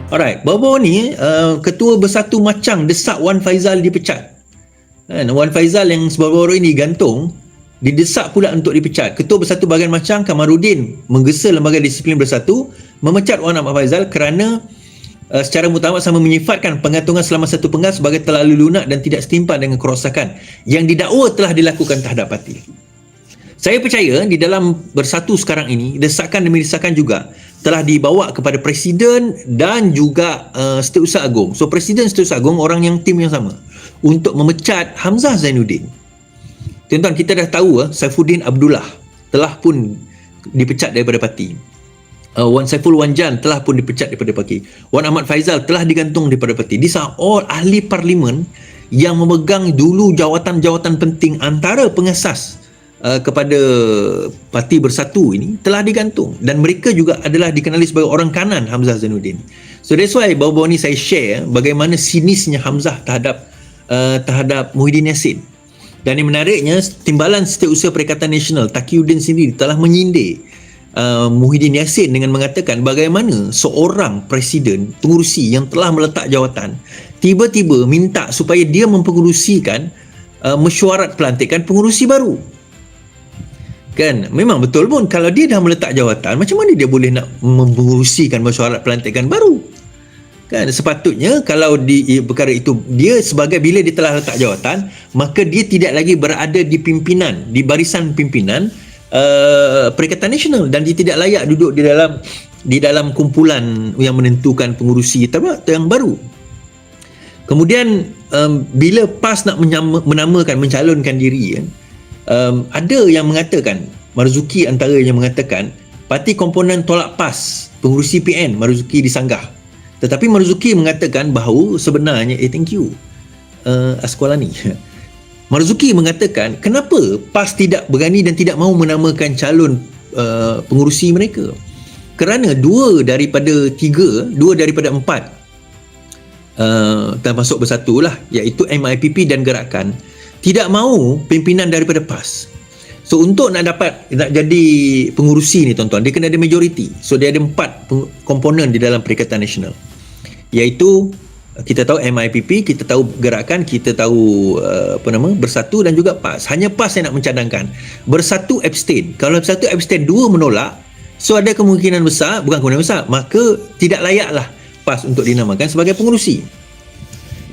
Alright, baru-baru ni Ketua Bersatu Macang desak Wan Faizal dipecat. Wan Faizal yang baru-baru ini gantung, didesak pula untuk dipecat. Ketua Bersatu Bahagian Macang Kamarudin menggesa Lembaga Disiplin Bersatu memecat Wan Ahmad Faizal kerana secara mutamat sama menyifatkan pengantungan selama 1 penggal sebagai terlalu lunak dan tidak setimpan dengan kerosakan yang didakwa telah dilakukan terhadap parti. Saya percaya di dalam Bersatu sekarang ini, desakan demi desakan juga telah dibawa kepada Presiden dan juga Setiausaha Agong. So Presiden Setiausaha Agong orang yang tim yang sama untuk memecat Hamzah Zainuddin. Tuan-tuan, kita dah tahu Saifuddin Abdullah telah pun dipecat daripada parti. Wan Saiful Wanjan telah pun dipecat daripada parti. Wan Ahmad Faizal telah digantung daripada parti. These are all ahli parlimen yang memegang dulu jawatan-jawatan penting antara pengasas kepada Parti Bersatu ini telah digantung, dan mereka juga adalah dikenali sebagai orang kanan Hamzah Zainuddin. So that's why baru-baru ni saya share bagaimana sinisnya Hamzah terhadap Muhyiddin Yassin. Dan yang menariknya, Timbalan Setiausaha Perikatan Nasional Taqiyuddin sendiri telah menyindir Muhyiddin Yassin dengan mengatakan bagaimana seorang presiden pengurusi yang telah meletak jawatan tiba-tiba minta supaya dia mempengurusikan mesyuarat pelantikan pengurusi baru. Kan, memang betul pun kalau dia dah meletak jawatan, macam mana dia boleh nak mengurusikan mesyuarat pelantikan baru? Kan, sepatutnya kalau di perkara itu dia sebagai, bila dia telah letak jawatan, maka dia tidak lagi berada di pimpinan, di barisan pimpinan Perikatan Nasional, dan dia tidak layak duduk di dalam kumpulan yang menentukan pengurusi yang baru. Kemudian bila PAS nak menamakan, mencalonkan diri, ada yang mengatakan, Marzuki antara yang mengatakan parti komponen tolak PAS pengurusi PN Marzuki disanggah. Tetapi Marzuki mengatakan bahawa sebenarnya thank you Asqalani. Marzuki mengatakan kenapa PAS tidak berani dan tidak mahu menamakan calon pengurusi mereka, kerana dua daripada 4 termasuk Bersatu lah, iaitu MIPP dan Gerakan tidak mahu pimpinan daripada PAS. So untuk nak jadi pengurusi ni tuan-tuan, dia kena ada majoriti. So dia ada 4 komponen di dalam Perikatan Nasional, iaitu kita tahu MIPP, kita tahu Gerakan, kita tahu Bersatu dan juga PAS. Hanya PAS yang nak mencadangkan. Bersatu abstain. Kalau Bersatu abstain, 2 menolak, so ada kemungkinan besar, maka tidak layaklah PAS untuk dinamakan sebagai pengurusi.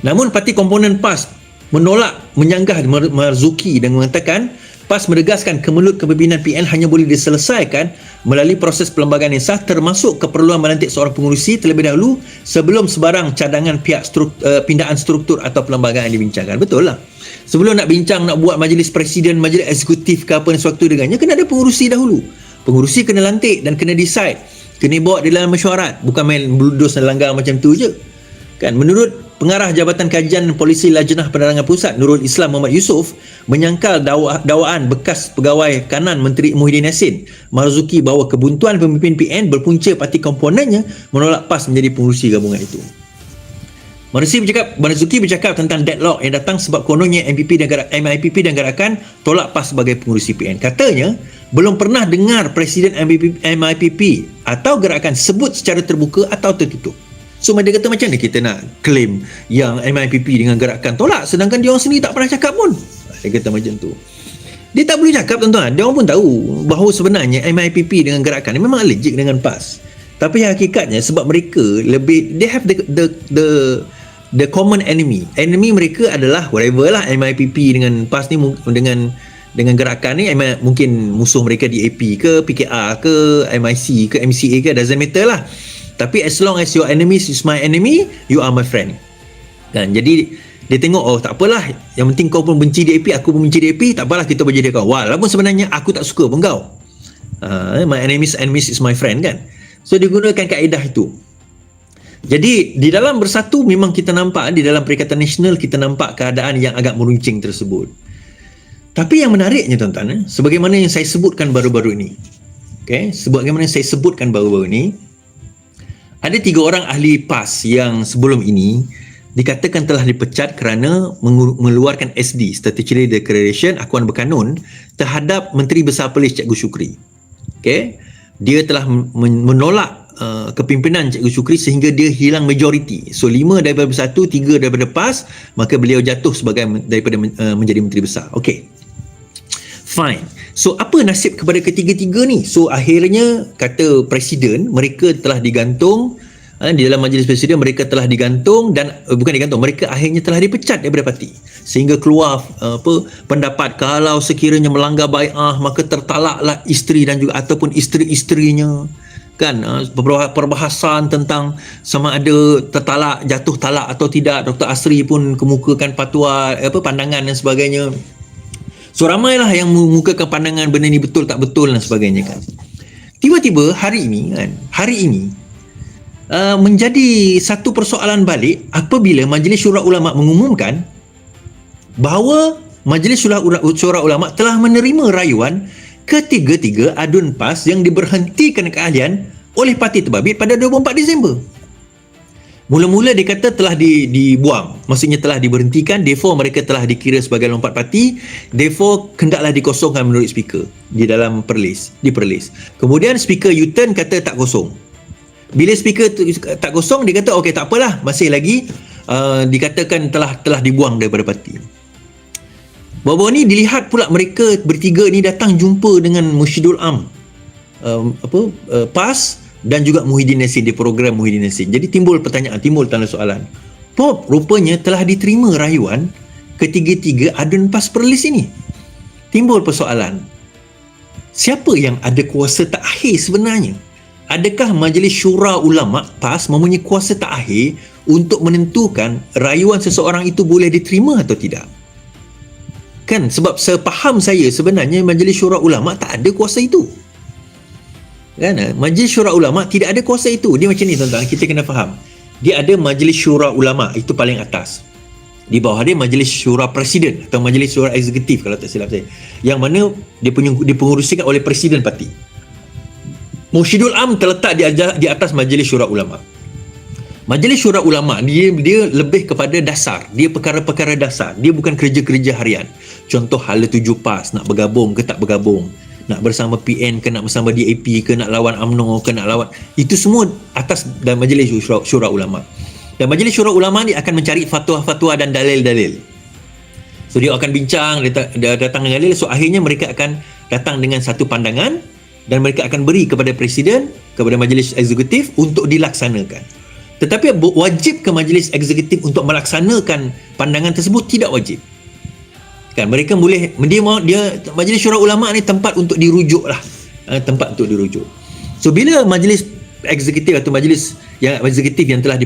Namun parti komponen PAS menolak, menyanggah Marzuki dan mengatakan PAS menegaskan kemelut kepimpinan PN hanya boleh diselesaikan melalui proses perlembagaan yang sah, termasuk keperluan melantik seorang pengurusi terlebih dahulu sebelum sebarang cadangan pindaan struktur atau perlembagaan dibincangkan. Betul lah. Sebelum nak bincang, nak buat majlis presiden, majlis eksekutif ke apa dan sewaktu dengannya, kena ada pengurusi dahulu. Pengurusi kena lantik dan kena decide, kena bawa di dalam mesyuarat, bukan main bludos dan langgar macam tu je. Kan, menurut Pengarah Jabatan Kajian Polisi Lajnah Penerangan Pusat Nurul Islam Muhammad Yusof menyangkal dakwaan bekas pegawai kanan Menteri Muhyiddin Yassin Marzuki bahawa kebuntuan pemimpin PN berpunca parti komponennya menolak PAS menjadi pengurusi gabungan itu. Marzuki bercakap tentang deadlock yang datang sebab kononnya MIPP dan Gerakan tolak PAS sebagai pengurusi PN. Katanya belum pernah dengar Presiden MIPP atau Gerakan sebut secara terbuka atau tertutup. So dia kata macam mana kita nak claim yang MIPP dengan Gerakan tolak sedangkan dia orang sendiri tak pernah cakap pun. Dia kata macam tu. Dia tak boleh cakap tuan-tuan. Dia orang pun tahu bahawa sebenarnya MIPP dengan Gerakan ni memang allergic dengan PAS. Tapi hakikatnya sebab mereka lebih, they have the common enemy. Enemy mereka adalah whatever lah, MIPP dengan PAS ni, dengan Gerakan ni mungkin musuh mereka di AP ke, PKR ke, MIC ke, MCA ke, doesn't matter lah. Tapi as long as your enemy is my enemy, you are my friend. Kan? Jadi dia tengok, oh tak apalah, yang penting kau pun benci DAP, aku pun benci DAP, tak apalah kita berjadi kawan. Walaupun sebenarnya aku tak suka pun kau. My enemies is my friend kan. So dia gunakan kaedah itu. Jadi di dalam Bersatu memang kita nampak, di dalam Perikatan Nasional kita nampak keadaan yang agak meruncing tersebut. Tapi yang menariknya tuan-tuan, sebagaimana yang saya sebutkan baru-baru ini. Ada 3 orang ahli PAS yang sebelum ini dikatakan telah dipecat kerana mengeluarkan SD, Statutory Declaration, akuan berkanun terhadap Menteri Besar Polis Cikgu Syukri. Dia telah menolak kepimpinan Cikgu Syukri sehingga dia hilang majoriti. So 5 daripada bersatu, 3 daripada PAS, maka beliau jatuh sebagai daripada menjadi Menteri Besar. Okey. Fine. So apa nasib kepada ketiga-tiga ni? So akhirnya kata Presiden, mereka telah digantung di dalam Majlis Presiden, mereka telah digantung dan bukan digantung, mereka akhirnya telah dipecat daripada parti. Sehingga keluar pendapat kalau sekiranya melanggar bai'ah maka tertalaklah isteri dan juga ataupun isteri-isterinya, kan. Perbahasan tentang sama ada tertalak, jatuh talak atau tidak. Dr. Asri pun kemukakan fatwa, pandangan dan sebagainya. So ramailah yang mengemukakan pandangan benda ni betul tak betul dan sebagainya, kan. Tiba-tiba hari ini menjadi satu persoalan balik apabila Majlis Syura Ulama mengumumkan bahawa Majlis Syura Ulama telah menerima rayuan ketiga-tiga adun PAS yang diberhentikan keahlian oleh parti terbabit pada 24 Disember. Mula-mula dia kata telah dibuang, maksudnya telah diberhentikan, therefore mereka telah dikira sebagai lompat parti, therefore hendaklah dikosongkan menurut speaker di dalam perlis. Kemudian speaker U-turn kata tak kosong. Bila speaker tak kosong, dia kata okey tak apalah, masih lagi dikatakan telah dibuang daripada parti. Baru-baru ni dilihat pula mereka bertiga ni datang jumpa dengan Mursyidul Am PAS dan juga Muhyiddin Yassin di program Muhyiddin Yassin. Jadi timbul pertanyaan, timbul tanda soalan. Pop rupanya telah diterima rayuan ketiga-tiga adun PAS Perlis ini. Timbul persoalan, siapa yang ada kuasa terakhir sebenarnya? Adakah Majlis Syura Ulama PAS mempunyai kuasa terakhir untuk menentukan rayuan seseorang itu boleh diterima atau tidak? Kan, sebab sepaham saya sebenarnya Majlis Syura Ulama tak ada kuasa itu. Kan, Majlis Syura Ulama tidak ada kuasa itu. Dia macam ni tuan-tuan, kita kena faham. Dia ada Majlis Syura Ulama, itu paling atas. Di bawah dia Majlis Syura Presiden atau Majlis Syura Eksekutif kalau tak silap saya. Yang mana dipengerusikan oleh Presiden parti. Mursyidul Am terletak di atas Majlis Syura Ulama. Majlis Syura Ulama dia lebih kepada dasar. Dia perkara-perkara dasar. Dia bukan kerja-kerja harian. Contoh hala 7 PAS, nak bergabung ke tak bergabung, nak bersama PN ke nak bersama DAP ke, nak lawan UMNO ke nak lawan, itu semua atas dan Majlis Syura Ulama. Dan Majlis Syura Ulama ni akan mencari fatwa-fatwa dan dalil-dalil. So dia akan bincang, dia datang dengan dalil. So akhirnya mereka akan datang dengan satu pandangan dan mereka akan beri kepada Presiden, kepada Majlis Eksekutif untuk dilaksanakan. Tetapi wajib ke Majlis Eksekutif untuk melaksanakan pandangan tersebut? Tidak wajib. Kan, mereka boleh, dia Majlis Syura Ulama ni tempat untuk dirujuk lah. Tempat untuk dirujuk. So bila Majlis Eksekutif atau Majlis yang Eksekutif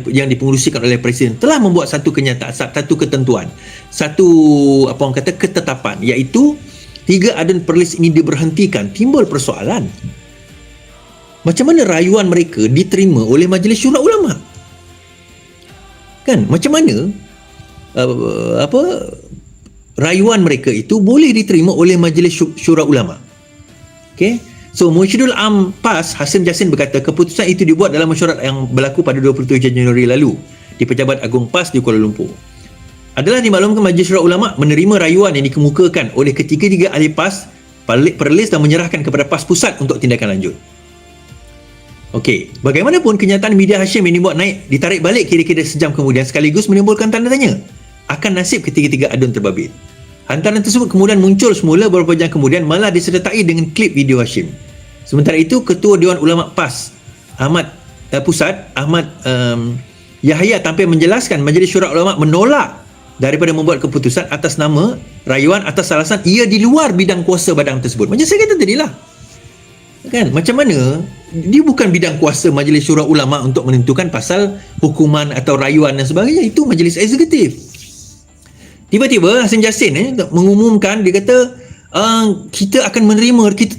yang dipengerusikan oleh Presiden telah membuat satu kenyataan, satu ketentuan, satu ketetapan, iaitu 3 adun perlis ini diberhentikan, timbul persoalan. Macam mana rayuan mereka diterima oleh Majlis Syura Ulama? Kan, macam mana rayuan mereka itu boleh diterima oleh Majlis Syura Ulama? Okey. So Mursyidul Am PAS Hasim Jassin berkata keputusan itu dibuat dalam mesyuarat yang berlaku pada 27 Januari lalu di Pejabat Agung PAS di Kuala Lumpur. Adalah dimaklumkan Majlis Syura Ulama menerima rayuan yang dikemukakan oleh ketiga-tiga ahli PAS Perlis dan menyerahkan kepada PAS Pusat untuk tindakan lanjut. Okey, bagaimanapun kenyataan media Hashim yang dibuat naik ditarik balik kira-kira sejam kemudian sekaligus menimbulkan tanda tanya akan nasib ketiga-tiga adun terbabit. Hantaran tersebut kemudian muncul semula beberapa jam kemudian malah disertai dengan klip video Hashim. Sementara itu, Ketua Dewan Ulama PAS Pusat Ahmad Yahya tampil menjelaskan Majlis Syura Ulama menolak daripada membuat keputusan atas nama rayuan atas alasan ia di luar bidang kuasa badan tersebut. Macam saya kata tadilah. Kan, macam mana dia bukan bidang kuasa Majlis Syura Ulama untuk menentukan pasal hukuman atau rayuan dan sebagainya. Itu Majlis Eksekutif. Tiba-tiba Hasim Jassin mengumumkan, dia kata kita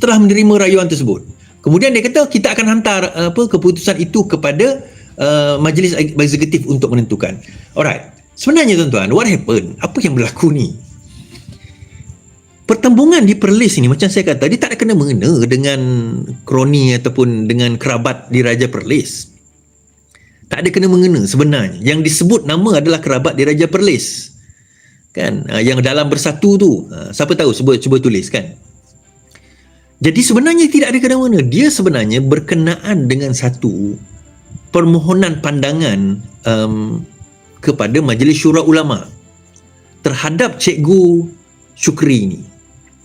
telah menerima rayuan tersebut. Kemudian dia kata kita akan hantar keputusan itu kepada Majlis Eksekutif untuk menentukan. Alright, sebenarnya tuan-tuan, what happened? Apa yang berlaku ni? Pertembungan di Perlis ini, macam saya kata, dia tak ada kena-mengena dengan kroni ataupun dengan kerabat di Raja Perlis. Tak ada kena-mengena sebenarnya. Yang disebut nama adalah kerabat di Raja Perlis. Kan? Yang dalam bersatu tu. Siapa tahu? Cuba tulis kan. Jadi sebenarnya tidak ada kena-mengena. Dia sebenarnya berkenaan dengan satu permohonan pandangan kepada Majlis Syura Ulama terhadap Cikgu Syukri ni.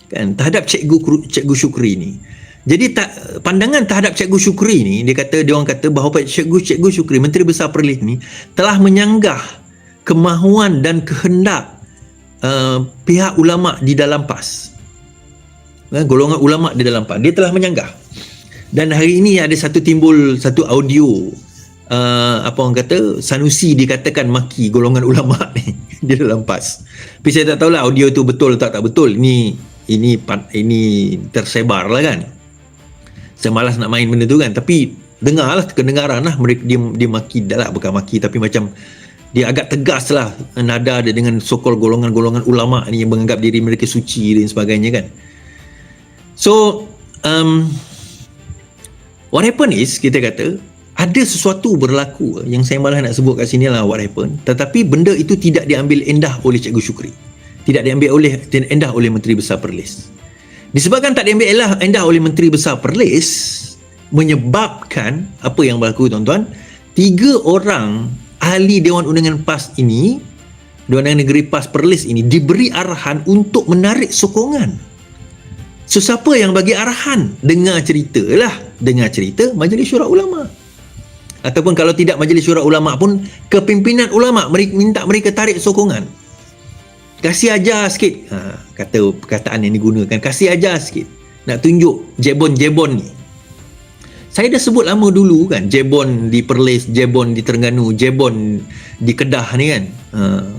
Kan, terhadap Cikgu Syukri ni. Jadi pandangan terhadap Cikgu Syukri ni, dia orang kata bahawa Cikgu Syukri, Menteri Besar Perlis ni telah menyanggah kemahuan dan kehendak pihak ulama di dalam PAS. Golongan ulama di dalam PAS. Dia telah menyanggah. Dan hari ini ada timbul satu audio apa orang kata, Sanusi dikatakan maki golongan ulama ni di dalam PAS. Tapi saya tak tahulah audio tu betul tak betul. Ini tersebar lah kan. Saya malas nak main benda tu kan. Tapi dengarlah, kedengaran lah mereka dia maki, dah lah bukan maki tapi macam dia agak tegas lah nada dia dengan sokol golongan-golongan ulama ni yang menganggap diri mereka suci dan sebagainya kan. So what happened is, kita kata ada sesuatu berlaku yang saya malah nak sebut kat sini lah what happened, tetapi benda itu tidak diambil endah oleh Cikgu Syukri, tidak diambil endah oleh Menteri Besar Perlis. Disebabkan tak diambil endah oleh Menteri Besar Perlis, menyebabkan apa yang berlaku tuan-tuan, 3 orang ahli Dewan Undangan PAS ini, Dewan Undangan Negeri PAS Perlis ini diberi arahan untuk menarik sokongan. So siapa yang bagi arahan? Dengar cerita Majlis Syura Ulama. Ataupun kalau tidak Majlis Syura Ulama pun, kepimpinan ulama minta mereka tarik sokongan. Kasih ajar sikit. Kata perkataan yang digunakan, kasih ajar sikit. Nak tunjuk jebon-jebon ni. Saya dah sebut lama dulu kan, jebon di Perlis, jebon di Terengganu, jebon di Kedah ni kan.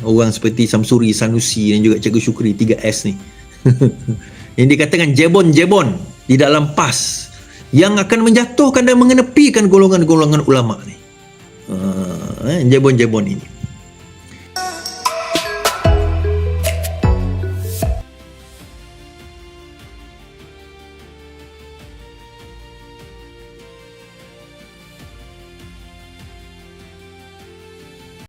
Orang seperti Samsuri, Sanusi dan juga Cikgu Syukri, 3S ni. Yang dikatakan jebon-jebon di dalam PAS yang akan menjatuhkan dan mengenepikan golongan-golongan ulama ni. Jebon-jebon ini.